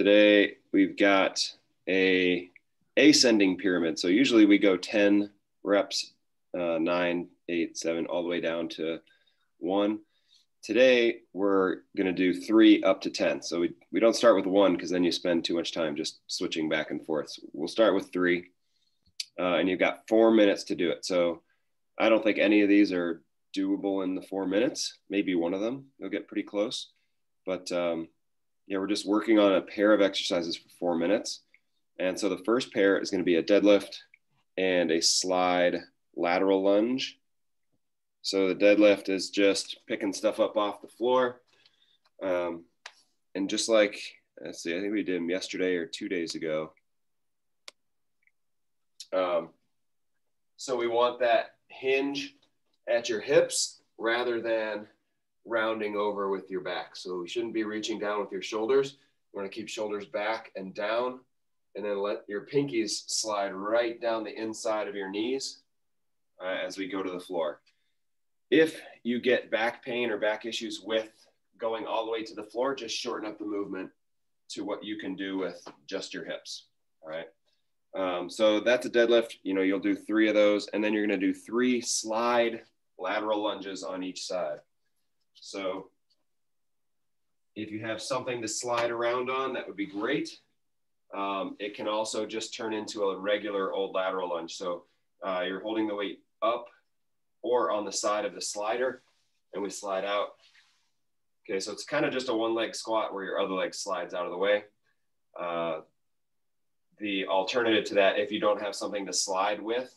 Today we've got a ascending pyramid. So usually we go 10 reps, 9, 8, 7, all the way down to 1. Today we're going to do 3 up to 10. So we don't start with 1 because then you spend too much time just switching back and forth. So we'll start with 3, and you've got 4 minutes to do it. So I don't think any of these are doable in the 4 minutes. Maybe one of them, you'll get pretty close. But yeah, we're just working on a pair of exercises for 4 minutes. And so the first pair is going to be a deadlift and a slide lateral lunge. So the deadlift is just picking stuff up off the floor. And just like, let's see, I think we did them yesterday or 2 days ago. So we want that hinge at your hips rather than rounding over with your back. So we shouldn't be reaching down with your shoulders. You want to keep shoulders back and down, and then let your pinkies slide right down the inside of your knees as we go to the floor. If you get back pain or back issues with going all the way to the floor, just shorten up the movement to what you can do with just your hips. All right. So that's a deadlift. You know, you'll do 3 of those, and then you're going to do 3 slide lateral lunges on each side. So if you have something to slide around on, that would be great. It can also just turn into a regular old lateral lunge. So you're holding the weight up or on the side of the slider, and we slide out. Okay, so it's kind of just a one-leg squat where your other leg slides out of the way. The alternative to that, if you don't have something to slide with,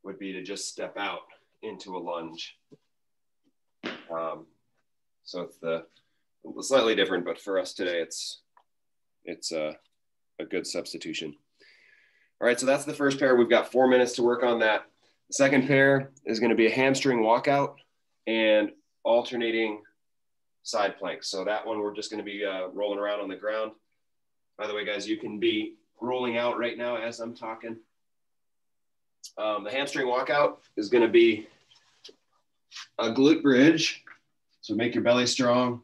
would be to just step out into a lunge. So it's slightly different, but for us today, it's a good substitution. All right, so that's the first pair. We've got 4 minutes to work on that. The second pair is going to be a hamstring walkout and alternating side planks. So that one, we're just going to be rolling around on the ground. By the way, guys, you can be rolling out right now as I'm talking. The hamstring walkout is going to be a glute bridge. So make your belly strong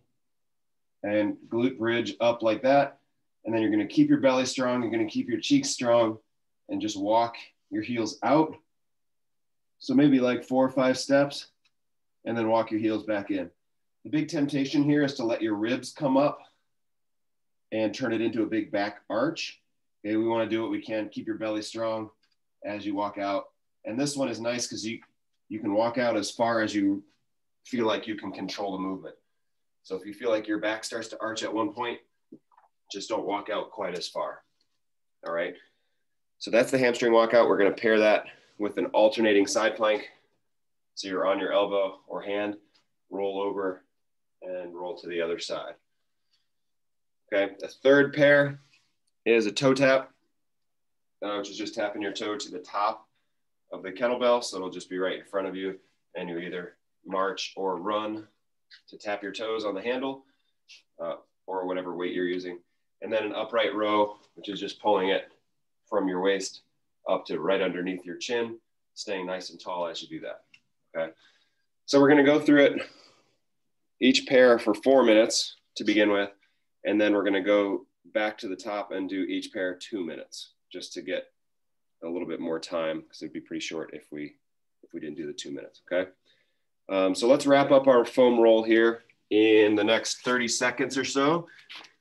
and glute bridge up like that. And then you're going to keep your belly strong. You're going to keep your cheeks strong and just walk your heels out. So maybe like 4 or 5 steps, and then walk your heels back in. The big temptation here is to let your ribs come up and turn it into a big back arch. Okay, we want to do what we can. Keep your belly strong as you walk out. And this one is nice because you can walk out as far as you feel like you can control the movement. So if you feel like your back starts to arch at one point, just don't walk out quite as far. All right. So that's the hamstring walkout. We're going to pair that with an alternating side plank. So you're on your elbow or hand, roll over and roll to the other side. Okay. The third pair is a toe tap, which is just tapping your toe to the top of the kettlebell. So it'll just be right in front of you, and you either march or run to tap your toes on the handle or whatever weight you're using. And then an upright row, which is just pulling it from your waist up to right underneath your chin, staying nice and tall as you do that. Okay. So we're going to go through it each pair for 4 minutes to begin with. And then we're going to go back to the top and do each pair 2 minutes just to get a little bit more time, because it'd be pretty short if we didn't do the 2 minutes. Okay. So let's wrap up our foam roll here in the next 30 seconds or so.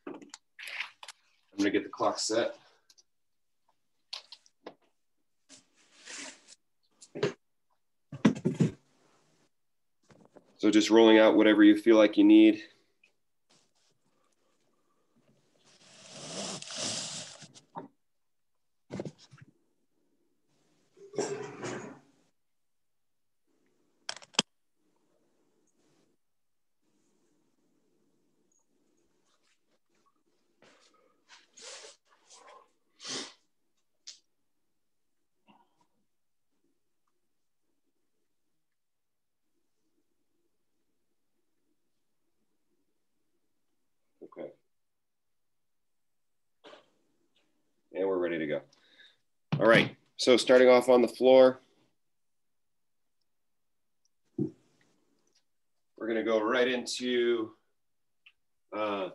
I'm going to get the clock set. So just rolling out whatever you feel like you need. Okay. And we're ready to go. All right. So starting off on the floor, we're going to go right into the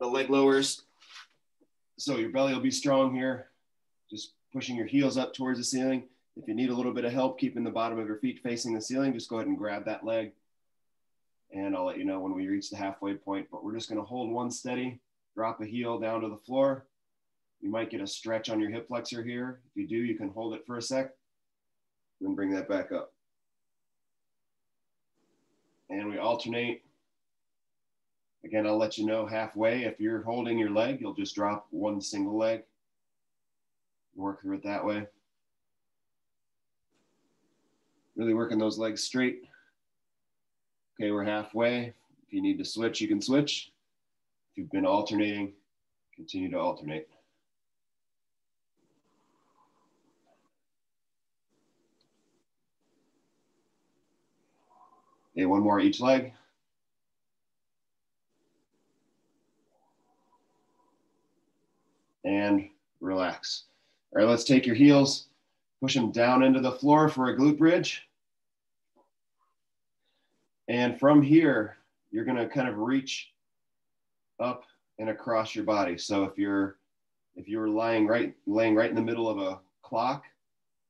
leg lowers. So your belly will be strong here, just pushing your heels up towards the ceiling. If you need a little bit of help keeping the bottom of your feet facing the ceiling, just go ahead and grab that leg. And I'll let you know when we reach the halfway point, but we're just gonna hold one steady, drop a heel down to the floor. You might get a stretch on your hip flexor here. If you do, you can hold it for a sec, then bring that back up. And we alternate. Again, I'll let you know halfway. If you're holding your leg, you'll just drop one single leg. Work through it that way. Really working those legs straight. Okay, we're halfway. If you need to switch, you can switch. If you've been alternating, continue to alternate. Okay, one more each leg. And relax. All right, let's take your heels, push them down into the floor for a glute bridge. And from here, you're gonna kind of reach up and across your body. So if you're laying right in the middle of a clock,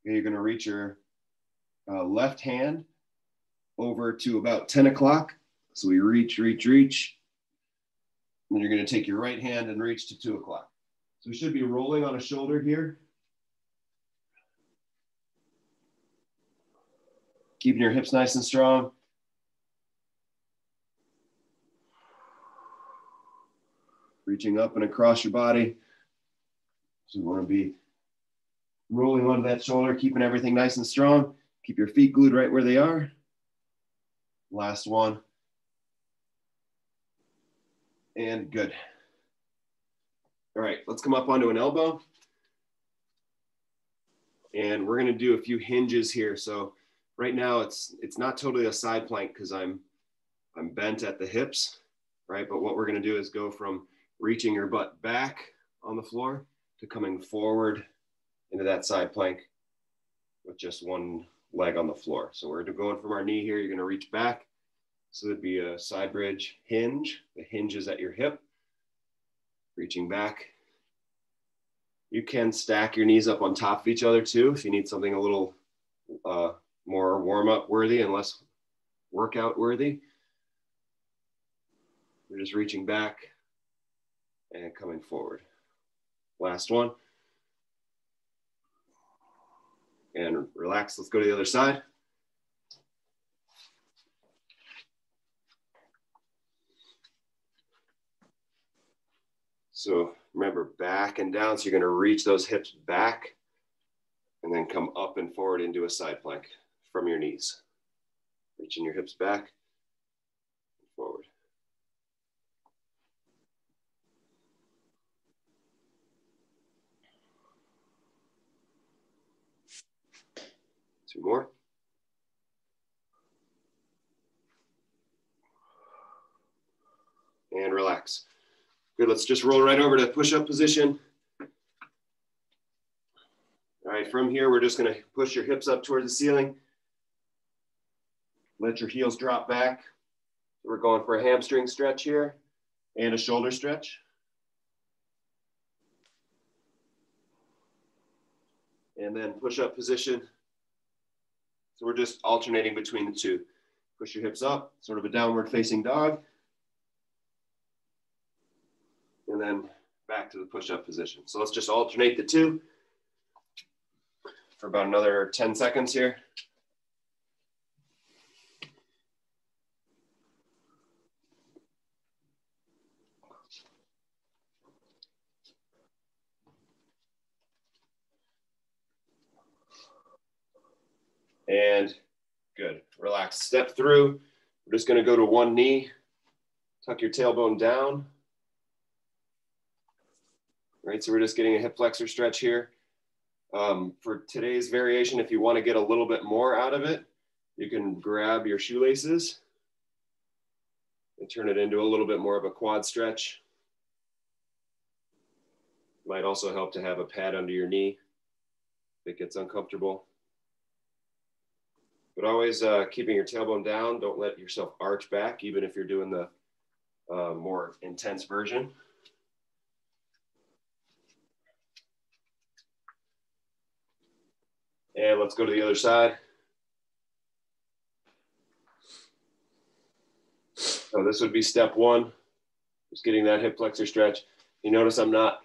you're gonna reach your left hand over to about 10 o'clock. So we reach. And then you're gonna take your right hand and reach to 2 o'clock. So we should be rolling on a shoulder here. Keeping your hips nice and strong. Reaching up and across your body. So we want to be rolling onto that shoulder, keeping everything nice and strong. Keep your feet glued right where they are. Last one. And good. All right, let's come up onto an elbow. And we're gonna do a few hinges here. So right now it's not totally a side plank because I'm bent at the hips, right? But what we're gonna do is go from reaching your butt back on the floor to coming forward into that side plank with just one leg on the floor. So we're going from our knee here, you're gonna reach back. So it'd be a side bridge hinge. The hinge is at your hip, reaching back. You can stack your knees up on top of each other too if you need something a little more warm-up worthy and less workout worthy. You're just reaching back and coming forward. Last one. And relax, let's go to the other side. So remember, back and down, so you're gonna reach those hips back and then come up and forward into a side plank from your knees. Reaching your hips back and forward. Two more. And relax. Good, let's just roll right over to push-up position. All right, from here, we're just gonna push your hips up towards the ceiling. Let your heels drop back. We're going for a hamstring stretch here and a shoulder stretch. And then push-up position. So we're just alternating between the two. Push your hips up, sort of a downward facing dog. And then back to the push-up position. So let's just alternate the two for about another 10 seconds here. And good, relax, step through. We're just gonna go to one knee, tuck your tailbone down. Right, so we're just getting a hip flexor stretch here. For today's variation, if you want to get a little bit more out of it, you can grab your shoelaces and turn it into a little bit more of a quad stretch. Might also help to have a pad under your knee if it gets uncomfortable. But always keeping your tailbone down. Don't let yourself arch back, even if you're doing the more intense version. And let's go to the other side. So this would be step one, just getting that hip flexor stretch. You notice I'm not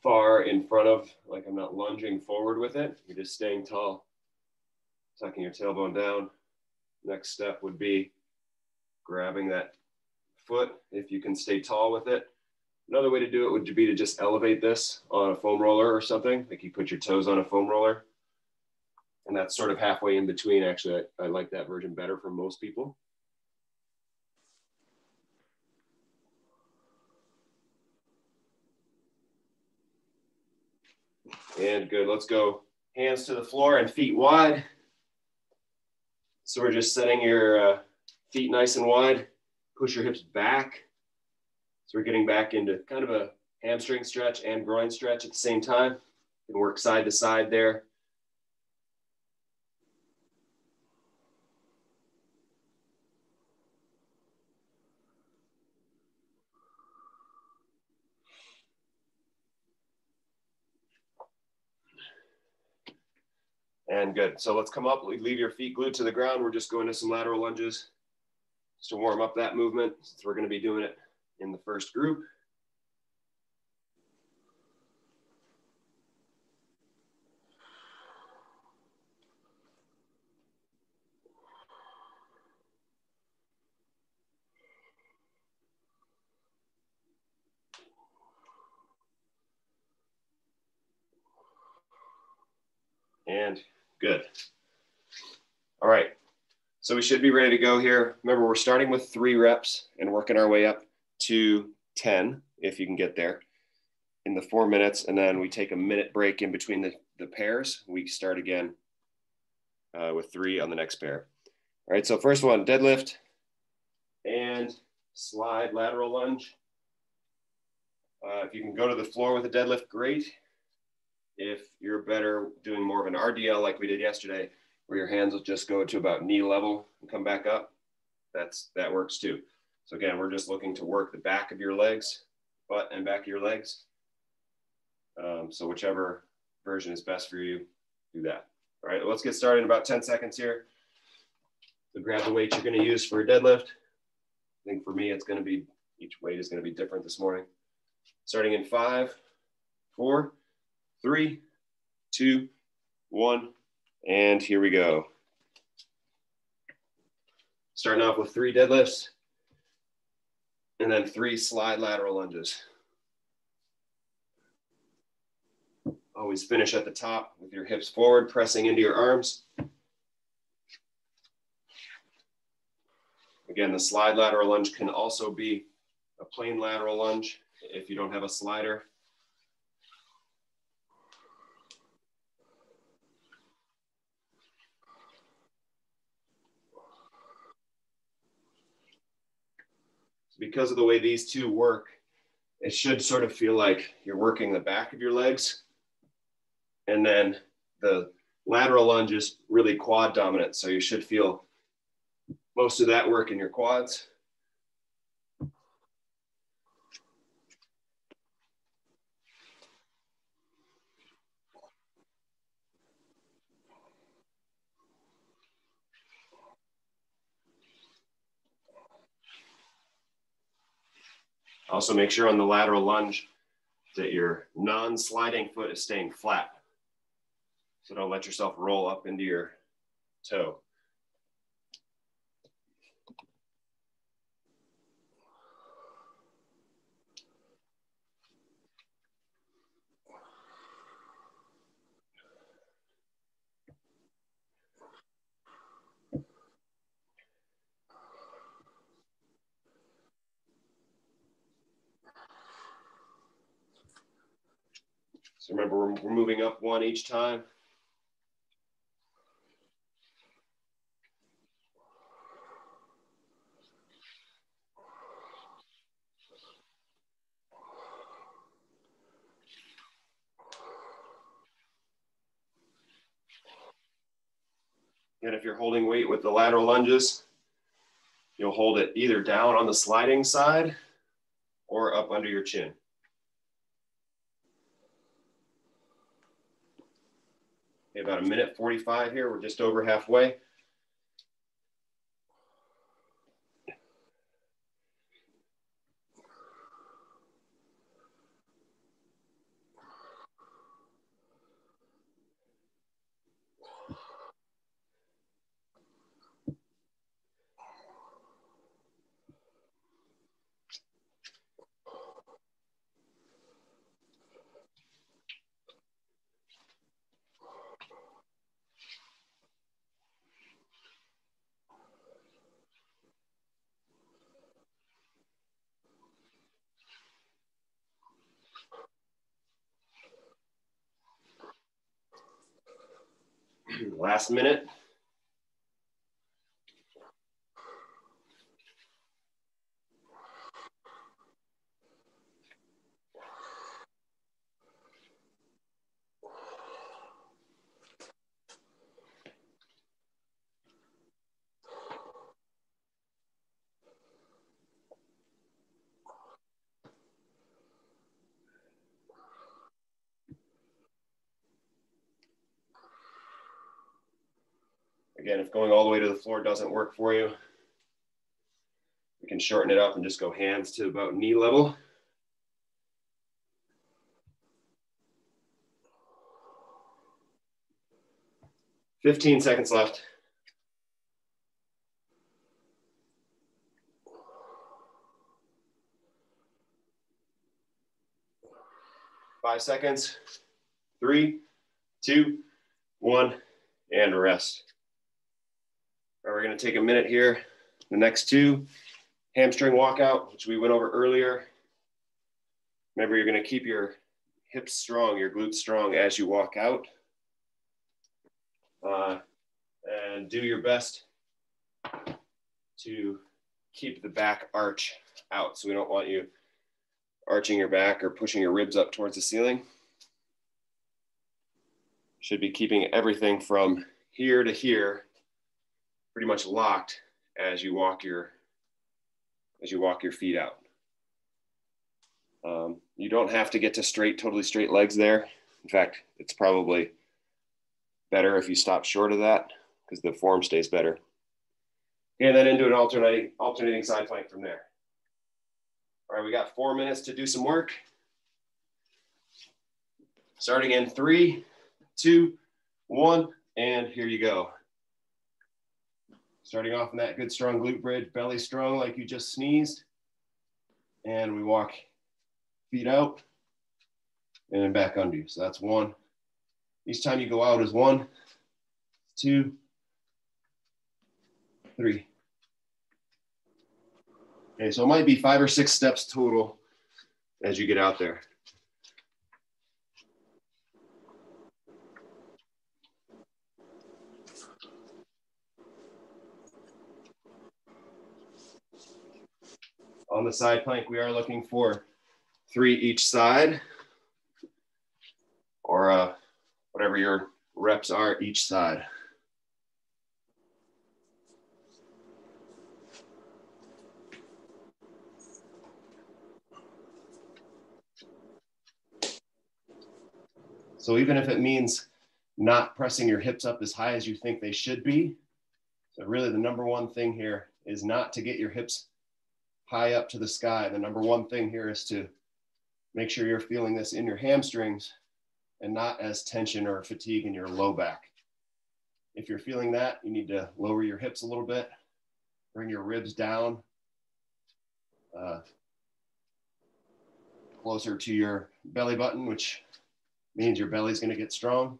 far in front of, like I'm not lunging forward with it. You're just staying tall, tucking your tailbone down. Next step would be grabbing that foot if you can stay tall with it. Another way to do it would be to just elevate this on a foam roller or something. Like you put your toes on a foam roller. And that's sort of halfway in between. Actually, I like that version better for most people. And good, let's go hands to the floor and feet wide. So we're just setting your feet nice and wide. Push your hips back. So we're getting back into kind of a hamstring stretch and groin stretch at the same time. You can work side to side there. And good. So let's come up, leave your feet glued to the ground. We're just going to some lateral lunges just to warm up that movement, since we're going to be doing it in the first group. And good. All right. So we should be ready to go here. Remember, we're starting with 3 reps and working our way up to 10, if you can get there, in the 4 minutes. And then we take a minute break in between the pairs. We start again with 3 on the next pair. All right, so first one, deadlift and slide lateral lunge. If you can go to the floor with a deadlift, great. If you're better doing more of an RDL like we did yesterday, where your hands will just go to about knee level and come back up, that works too. So again, we're just looking to work the back of your legs, butt and back of your legs. So whichever version is best for you, do that. All right, let's get started in about 10 seconds here. So grab the weight you're going to use for a deadlift. I think for me, it's going to be, each weight is going to be different this morning. Starting in 5, 4, 3, 2, 1, and here we go. Starting off with 3 deadlifts and then 3 slide lateral lunges. Always finish at the top with your hips forward, pressing into your arms. Again, the slide lateral lunge can also be a plain lateral lunge if you don't have a slider. Because of the way these two work, it should sort of feel like you're working the back of your legs. And then the lateral lunge is really quad dominant. So you should feel most of that work in your quads. Also make sure on the lateral lunge that your non-sliding foot is staying flat. So don't let yourself roll up into your toe. So remember, we're moving up 1 each time. And if you're holding weight with the lateral lunges, you'll hold it either down on the sliding side or up under your chin. Okay, about 1:45 here. We're just over halfway. Last minute. Again, if going all the way to the floor doesn't work for you, we can shorten it up and just go hands to about knee level. Fifteen seconds left. 5 seconds. 3, 2, 1, and rest. All right, we're going to take a minute here. The next two, hamstring walkout, which we went over earlier. Remember, you're going to keep your hips strong, your glutes strong as you walk out. And do your best to keep the back arch out. So we don't want you arching your back or pushing your ribs up towards the ceiling. Should be keeping everything from here to here pretty much locked as you walk your feet out. You don't have to get to totally straight legs there. In fact, it's probably better if you stop short of that because the form stays better. And then into an alternating side plank from there. All right, we got 4 minutes to do some work. Starting in 3, 2, 1, and here you go. Starting off in that good strong glute bridge, belly strong like you just sneezed. And we walk feet out and then back under you. So that's 1. Each time you go out is 1, 2, 3. Okay, so it might be 5 or 6 steps total as you get out there. On the side plank, we are looking for 3 each side, or whatever your reps are each side. So even if it means not pressing your hips up as high as you think they should be, so really the number one thing here is not to get your hips high up to the sky. The number one thing here is to make sure you're feeling this in your hamstrings and not as tension or fatigue in your low back. If you're feeling that, you need to lower your hips a little bit, bring your ribs down closer to your belly button, which means your belly's going to get strong.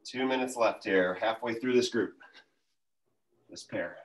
Two minutes left here, halfway through this group, this pair.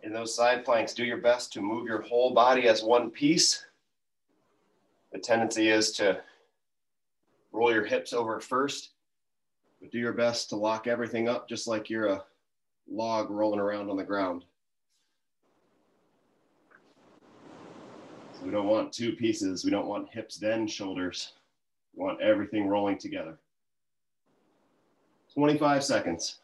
in those side planks, do your best to move your whole body as one piece. The tendency is to roll your hips over first, but do your best to lock everything up just like you're a log rolling around on the ground. So we don't want two pieces. We don't want hips, then shoulders. We want everything rolling together. 25 seconds.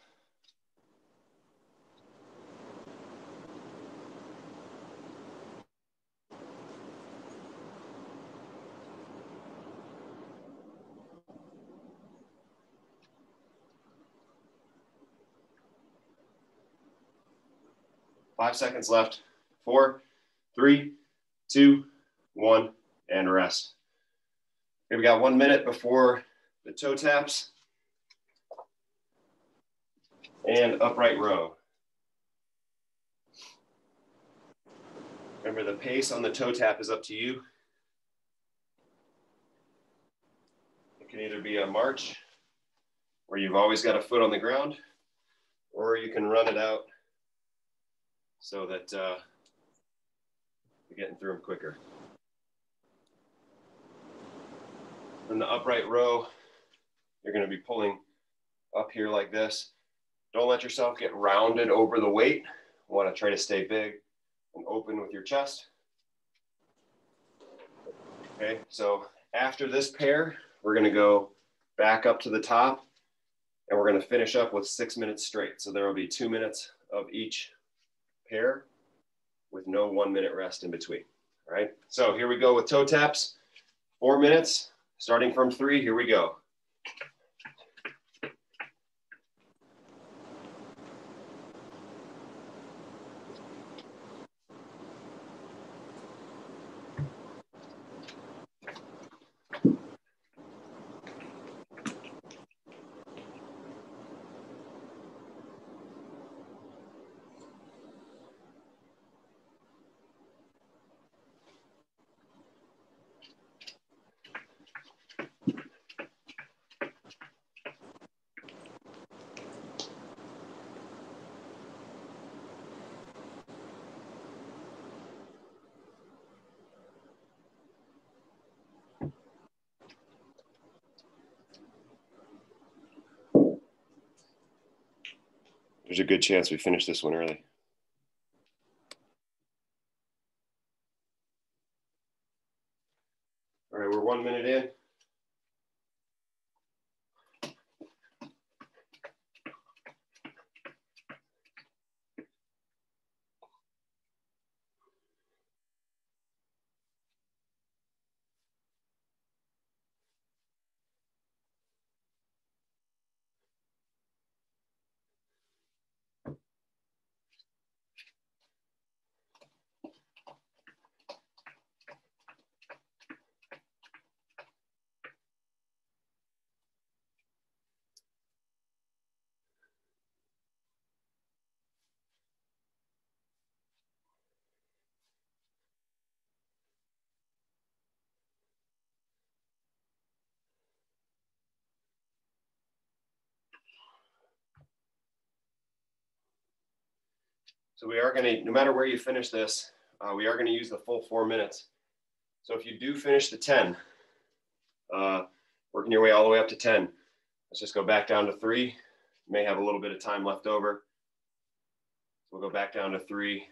Five seconds left. 4, 3, 2, 1, and rest. Okay, we got 1 minute before the toe taps and upright row. Remember, the pace on the toe tap is up to you. It can either be a march, where you've always got a foot on the ground, or you can run it out so that you're getting through them quicker. In the upright row, you're going to be pulling up here like this. Don't let yourself get rounded over the weight. You want to try to stay big and open with your chest. Okay, so after this pair, we're going to go back up to the top, and we're going to finish up with 6 minutes straight. So there will be 2 minutes of each pair with no 1 minute rest in between. All right, so here we go with toe taps. 4 minutes, starting from 3, here we go. There's a good chance we finish this one early. All right, we're 1 minute in. So we are going to, no matter where you finish this, we are going to use the full 4 minutes. So if you do finish the 10, working your way all the way up to 10, let's just go back down to 3. You may have a little bit of time left over. We'll go back down to 3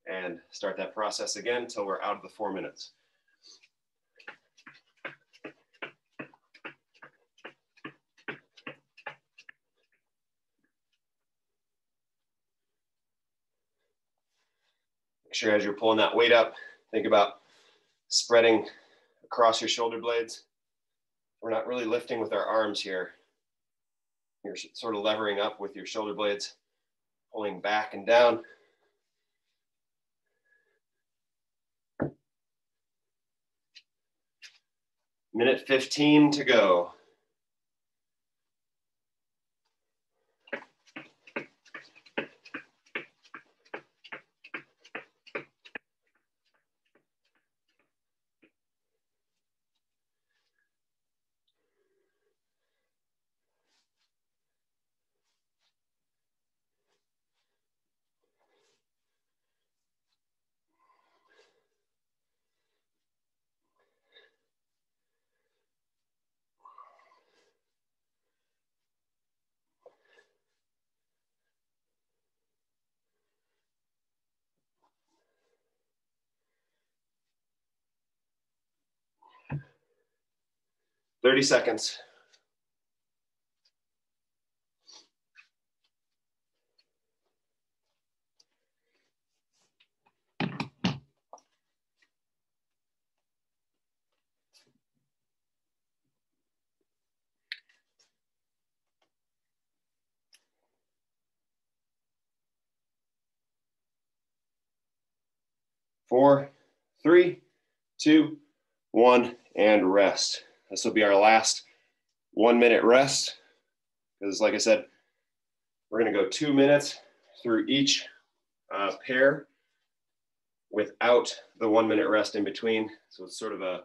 and start that process again until we're out of the 4 minutes. Make sure as you're pulling that weight up, think about spreading across your shoulder blades. We're not really lifting with our arms here. You're sort of levering up with your shoulder blades, pulling back and down. Minute 15 to go. 30 seconds. Four, three, two, one, and rest. This will be our last 1 minute rest. Because like I said, we're gonna go 2 minutes through each pair without the 1 minute rest in between. So it's sort of a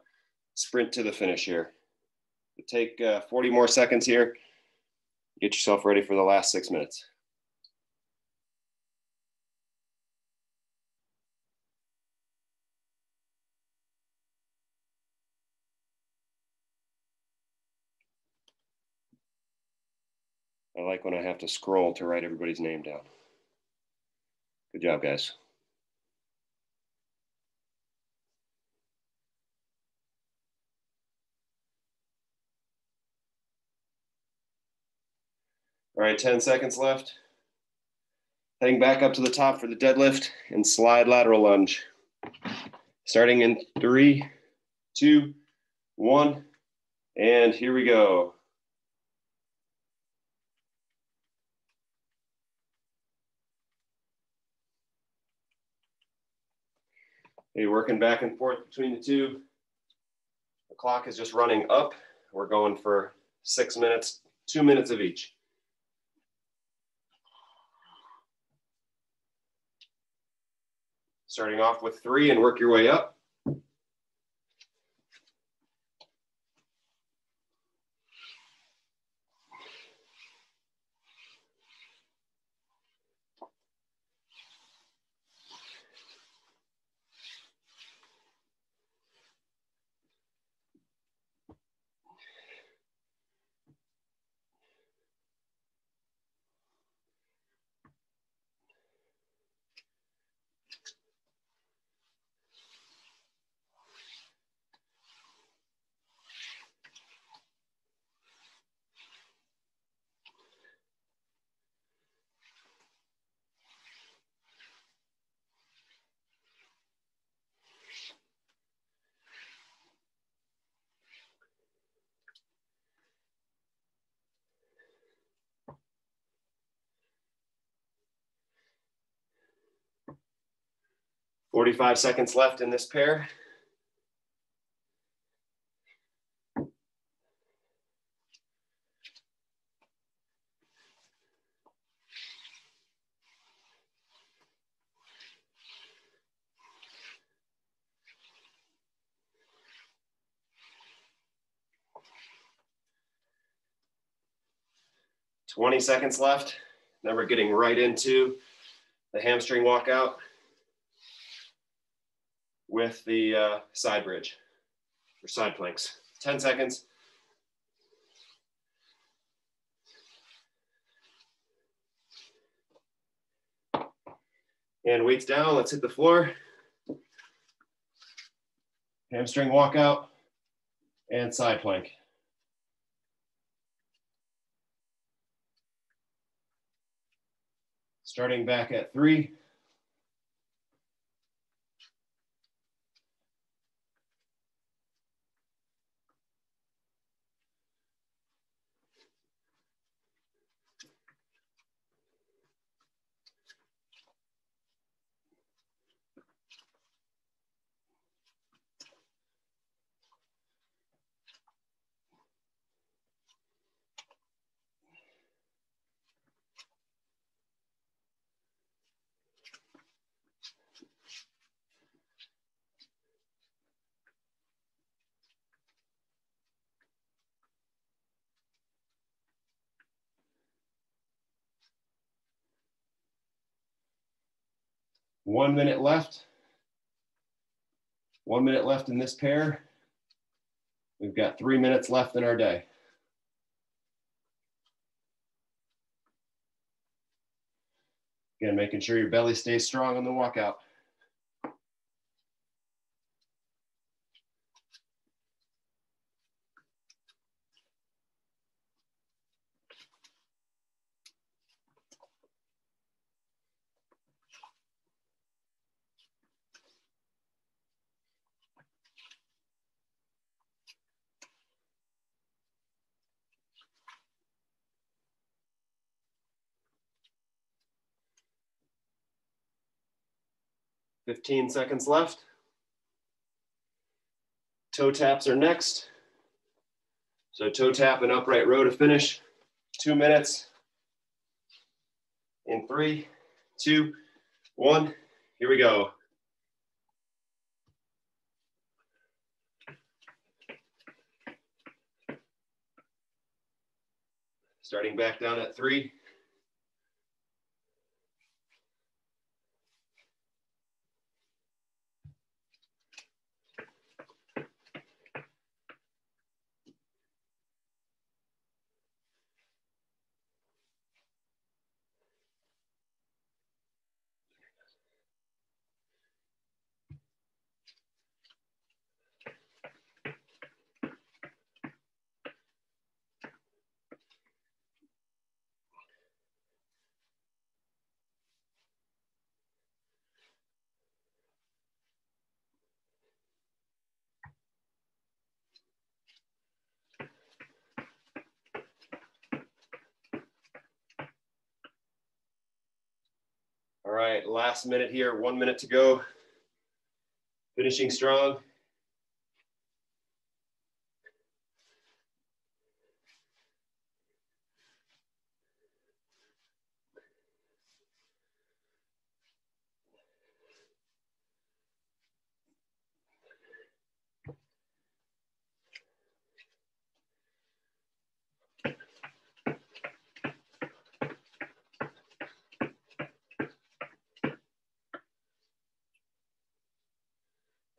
sprint to the finish here. Take 40 more seconds here. Get yourself ready for the last 6 minutes. I like when I have to scroll to write everybody's name down. Good job, guys. All right, 10 seconds left. Heading back up to the top for the deadlift and slide lateral lunge. Starting in 3, 2, 1, and here we go. Okay, working back and forth between the two. The clock is just running up. We're going for 6 minutes, 2 minutes of each. Starting off with 3 and work your way up. 45 seconds left in this pair. Twenty seconds left. Now we're getting right into the hamstring walkout with the side bridge or side planks. 10 seconds. And weights down, let's hit the floor. Hamstring walkout and side plank. Starting back at 3. 1 minute left. 1 minute left in this pair. We've got 3 minutes left in our day. Again, making sure your belly stays strong on the walkout. 15 seconds left. Toe taps are next. So toe tap and upright row to finish. 2 minutes. In 3, 2, 1. Here we go. Starting back down at 3. 'All right, last minute here, 1 minute to go. Finishing strong.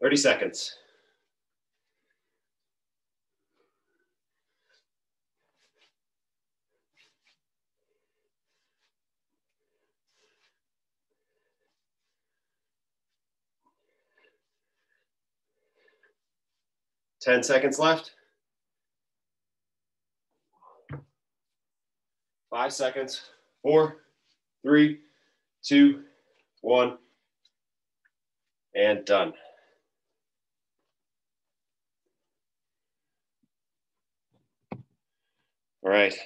Thirty seconds. Ten seconds left. 5 seconds. 4, 3, 2, 1, and done. All right.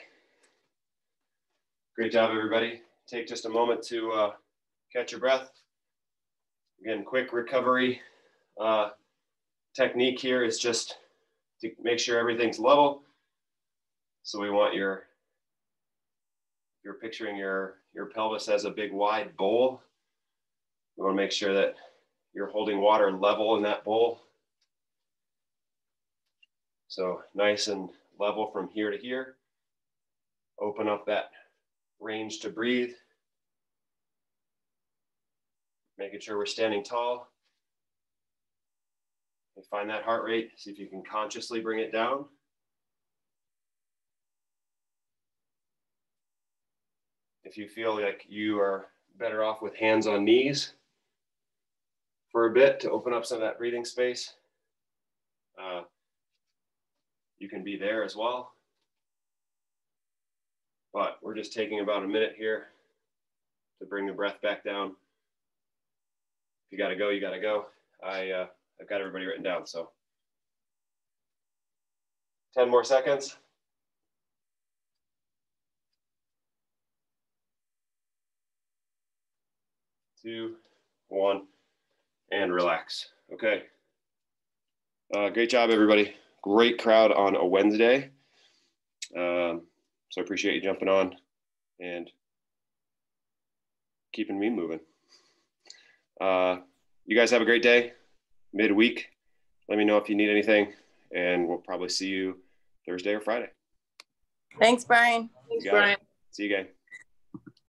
Great job, everybody. Take just a moment to catch your breath. Again, quick recovery technique here is just to make sure everything's level. So we want you're picturing your pelvis as a big wide bowl. We want to make sure that you're holding water level in that bowl. So nice and level from here to here. Open up that range to breathe. Making sure we're standing tall. And find that heart rate. See if you can consciously bring it down. If you feel like you are better off with hands on knees for a bit to open up some of that breathing space, you can be there as well. But we're just taking about a minute here to bring the breath back down. If you gotta go, you gotta go. I've got everybody written down, so. 10 more seconds. 2, 1, and relax. Okay. Great job, everybody. Great crowd on a Wednesday. So I appreciate you jumping on and keeping me moving. You guys have a great day, midweek. Let me know if you need anything, and we'll probably see you Thursday or Friday. Thanks, Brian. Thanks, Brian. See you guys.